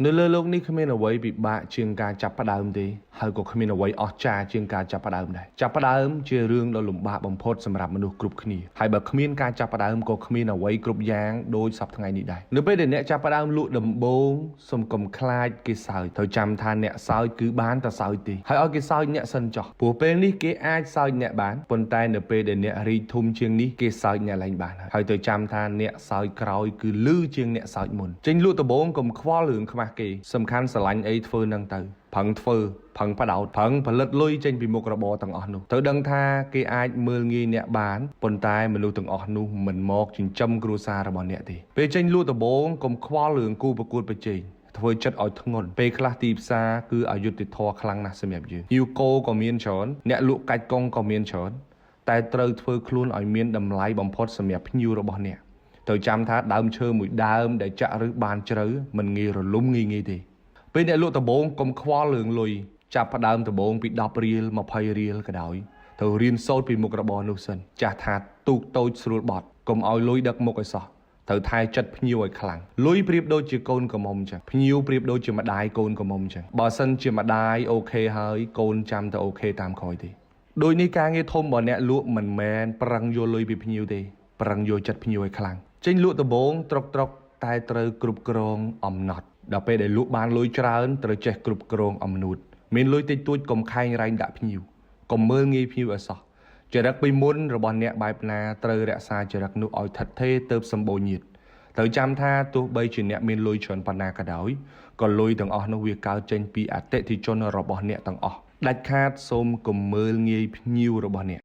នៅលើលោកនេះគ្មានអ្វីពិបាកជាងការចាប់ផ្ដើមទេហើយក៏គ្មានអ្វីអស្ចារ្យជាងការចាប់ផ្ដើមដែរចាប់ផ្ដើមជារឿងដ៏លំបាកបំផុតសម្រាប់មនុស្សគ្រប់គ្នាហើយបើគ្មានការចាប់ផ្ដើមក៏គ្មានអ្វីគ្រប់យ៉ាងដូចសពថ្ងៃនេះដែរនៅពេលដែលអ្នកចាប់ផ្ដើមលក់ដំបូងសូមកុំខ្លាចគេសើចត្រូវចាំថាអ្នកសើចគឺបានតែសើចទេហើយឲ្យគេសើចអ្នកសិនចុះព្រោះពេលនេះគេអាចសើចអ្នកបានប៉ុន្តែនៅពេលដែលអ្នករីកធំជាងនេះគេសើចអ្នកឡើងបានហើយត្រូវចាំថាអ្នកសើចក្រោយគឺលឺជាងអ្នកសើចមុនចេញលក់ដំបូងកុំខ្វល់រឿងខ្មាស់គេសំខាន់ស្រឡាញ់អីធ្វើនឹងទៅប្រឹងធ្វើប្រឹងបដោតប្រឹងផលិតលុយចេញពីមុខរបរទាំងអស់នោះត្រូវដឹងថាគេអាចមើលងាយអ្នកបានប៉ុន្តែមនុស្សទាំងអស់នោះមិនមកចិញ្ចឹមគ្រួសាររបស់អ្នកទេពេលចេញលក់ដំបូងកុំខ្វល់រឿងគូប្រកួតប្រជែងធ្វើចិត្តឲ្យធ្ងន់ពេលខ្លះទីផ្សារគឺអយុត្តិធម៌ខ្លាំងណាស់សម្រាប់យើងហ៊ីវកូក៏មានច្រើនអ្នកលក់កាច់កុងក៏មានច្រើនតែត្រូវធ្វើខ្លួនឲ្យមានតម្លៃបំផុតសម្រាប់ភ្ញៀវរបស់អ្នកត្រូវចាំថាដើមឈើមួយដើមដែលចាក់ឫសបានជ្រៅមិនងាយរលំងាយទេពេលអ្នកលក់ដំបូងកុំខ្វល់រឿងលុយចាប់ផ្ដើមដំបូងពី10រៀល20រៀលក៏ដោយត្រូវរៀនសូត្រពីមុខរបរនោះសិនចាស់ថាទូកតូចស្រួលបត់កុំឲ្យលុយដឹកមុខឲ្យសោះត្រូវថែចិត្តភ្ញៀវឲ្យខ្លាំងលុយប្រៀបដូចជាកូនកំមុំចឹងភ្ញៀវប្រៀបដូចជាម្ដាយកូនកំមុំចឹងបើសិនជាម្ដាយអូខេហើយកូនចាំតែអូខេតាមក្រោយទេដូចនេះការងារធំរបស់អ្នកលក់មិនមែនប្រឹងយកលុយពីភ្ញៀវទេប្រឹងយកចិត្តភ្ញៀវឲ្យខ្លាំងចេញលក់ដំបូងត្រុកតែត្រូវគ្រប់គ្រងអំណត់ដល់ពេលដែលលក់បានលុយច្រើនត្រូវចេះគ្រប់គ្រងអំនួតមានលុយតិចតួចកុំខែងរែងដាក់ភ្ញៀវកុំមើលងាយភ្ញៀវឲ្យសោះចរិតពីមុនរបស់អ្នកបែបណាត្រូវរក្សាចរិតនោះឲ្យថិតថេរទៅសម្បូរញាតត្រូវចាំថាទោះបីជាអ្នកមានលុយច្រើនប៉ុណ្ណាក៏ដោយក៏លុយទាំងអស់នោះវាកើតចេញពីអតិថិជនរបស់អ្នកទាំងអស់ដាច់ខាតសូមកុំមើលងាយភ្ញៀវរបស់អ្នក